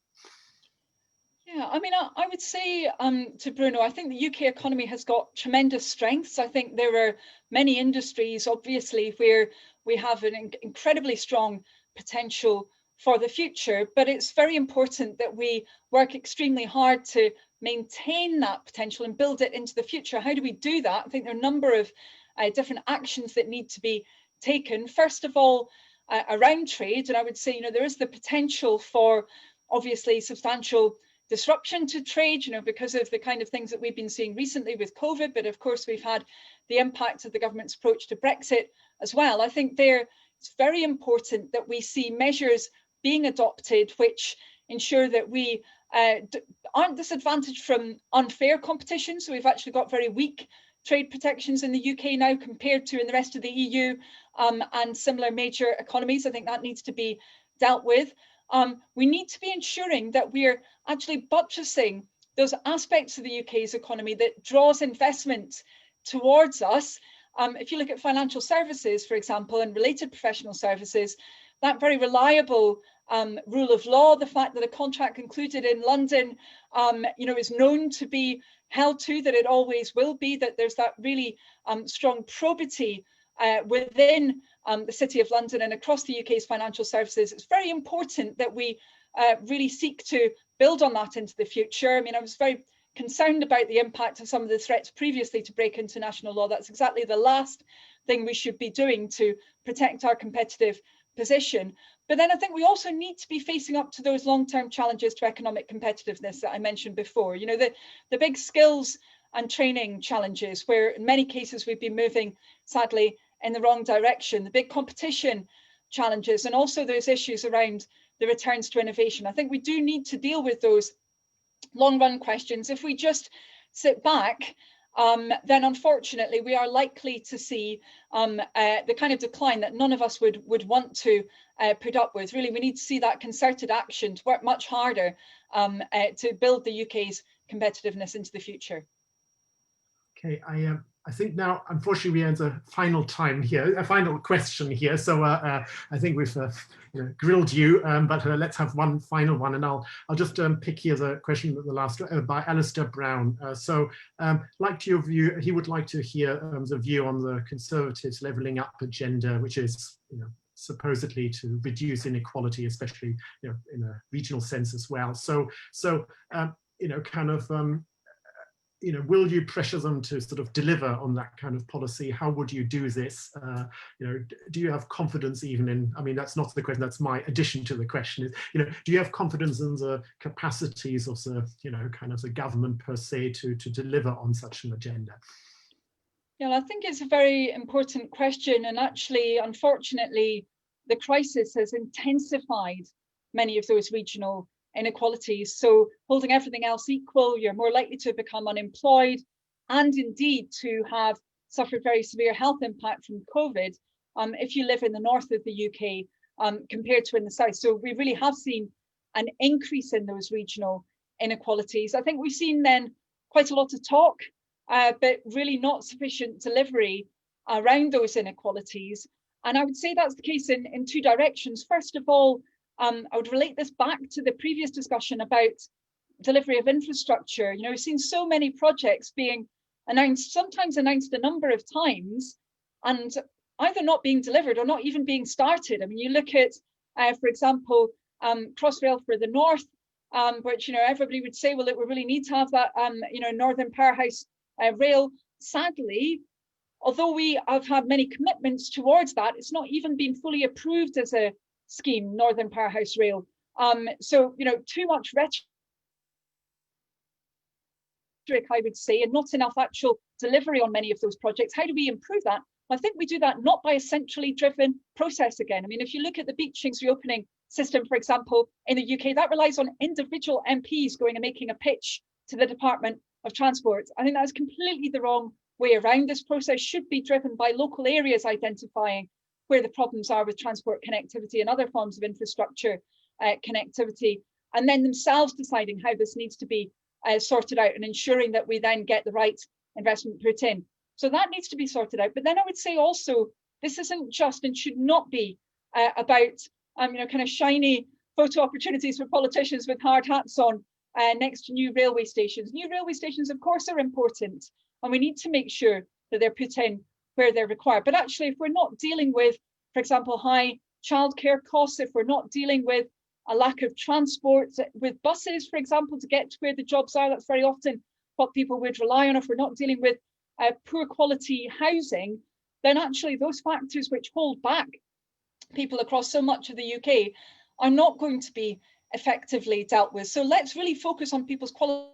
Yeah, I mean, I would say to Bruno, I think the UK economy has got tremendous strengths. I think there are many industries, obviously, where we have an incredibly strong potential for the future, but it's very important that we work extremely hard to maintain that potential and build it into the future. How do we do that? I think there are a number of different actions that need to be taken. First of all, around trade, and I would say, you know, there is the potential for obviously substantial disruption to trade, you know, because of the kind of things that we've been seeing recently with COVID, but of course we've had the impact of the government's approach to Brexit as well. I think it's very important that we see measures being adopted which ensure that we aren't disadvantaged from unfair competition. So we've actually got very weak trade protections in the UK now compared to in the rest of the EU and similar major economies. I think that needs to be dealt with. We need to be ensuring that we're actually buttressing those aspects of the UK's economy that draws investment towards us. If you look at financial services, for example, and related professional services, that very reliable rule of law, the fact that a contract concluded in London, is known to be held to, that it always will be, that there's that really strong probity within the City of London and across the UK's financial services. It's very important that we really seek to build on that into the future. I mean, I was very concerned about the impact of some of the threats previously to break international law. That's exactly the last thing we should be doing to protect our competitive position. But then I think we also need to be facing up to those long-term challenges to economic competitiveness that I mentioned before. You know, the big skills and training challenges, where in many cases we've been moving, sadly, in the wrong direction, the big competition challenges, and also those issues around the returns to innovation. I think we do need to deal with those long-run questions. If we just sit back, then unfortunately we are likely to see the kind of decline that none of us would want to put up with. Really, we need to see that concerted action to work much harder to build the UK's competitiveness into the future.
Okay, I think now, unfortunately, we have a final time here, a final question here. So I think we've grilled you, but let's have one final one, and I'll just pick here the question, the last by Alistair Brown. Like your view, he would like to hear the view on the Conservatives' levelling up agenda, which is supposedly to reduce inequality, especially in a regional sense as well. Will you pressure them to sort of deliver on that kind of policy? How would you do this? Do you have confidence even in, I mean, that's not the question, that's my addition to the question is, do you have confidence in the capacities of the, kind of the government per se to deliver on such an agenda?
Yeah, I think it's a very important question. And actually, unfortunately, the crisis has intensified many of those regional inequalities. So holding everything else equal, you're more likely to become unemployed and indeed to have suffered very severe health impact from COVID if you live in the north of the UK compared to in the south. So we really have seen an increase in those regional inequalities. I think we've seen then quite a lot of talk, but really not sufficient delivery around those inequalities. And I would say that's the case in two directions. First of all, I would relate this back to the previous discussion about delivery of infrastructure. We've seen so many projects being announced, sometimes announced a number of times, and either not being delivered or not even being started. I mean, you look at, for example, Crossrail for the North, which everybody would say, well, we really need to have that, Northern Powerhouse rail. Sadly, although we have had many commitments towards that, it's not even been fully approved as a scheme, Northern Powerhouse Rail. So, too much rhetoric, I would say, and not enough actual delivery on many of those projects. How do we improve that? I think we do that not by a centrally driven process again. I mean, if you look at the Beachings reopening system, for example, in the UK, that relies on individual MPs going and making a pitch to the Department of Transport. I think that's completely the wrong way around. This process should be driven by local areas identifying where the problems are with transport connectivity and other forms of infrastructure connectivity, and then themselves deciding how this needs to be sorted out and ensuring that we then get the right investment put in. So that needs to be sorted out. But then I would say also, this isn't just and should not be about kind of shiny photo opportunities for politicians with hard hats on next to new railway stations. New railway stations, of course, are important, and we need to make sure that they're put in where they're required. But actually, if we're not dealing with, for example, high childcare costs, if we're not dealing with a lack of transport with buses, for example, to get to where the jobs are, that's very often what people would rely on. If we're not dealing with poor quality housing, then actually those factors which hold back people across so much of the UK are not going to be effectively dealt with. So let's really focus on people's quality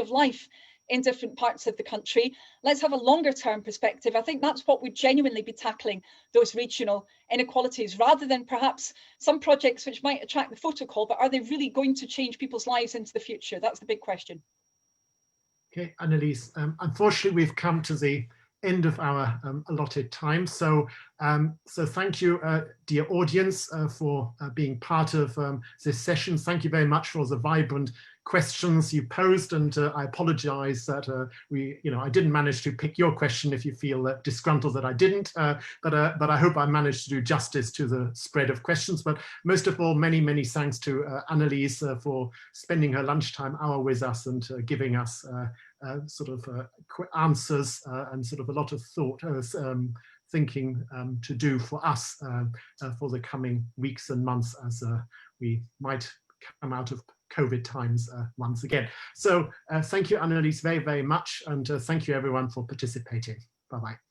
of life in different parts of the country. Let's have a longer term perspective. I think that's what would genuinely be tackling those regional inequalities, rather than perhaps some projects which might attract the photo call, but are they really going to change people's lives into the future? That's the big question.
Okay, Anneliese, unfortunately we've come to the end of our allotted time. So thank you, dear audience, for being part of this session. Thank you very much for the vibrant questions you posed, and I apologize that I didn't manage to pick your question if you feel disgruntled that I didn't, but I hope I managed to do justice to the spread of questions. But most of all, many thanks to Anneliese for spending her lunchtime hour with us and giving us answers and sort of a lot of thought, thinking to do for us for the coming weeks and months as we might come out of COVID times once again. So thank you, Anneliese, very much, and thank you everyone for participating. Bye-bye.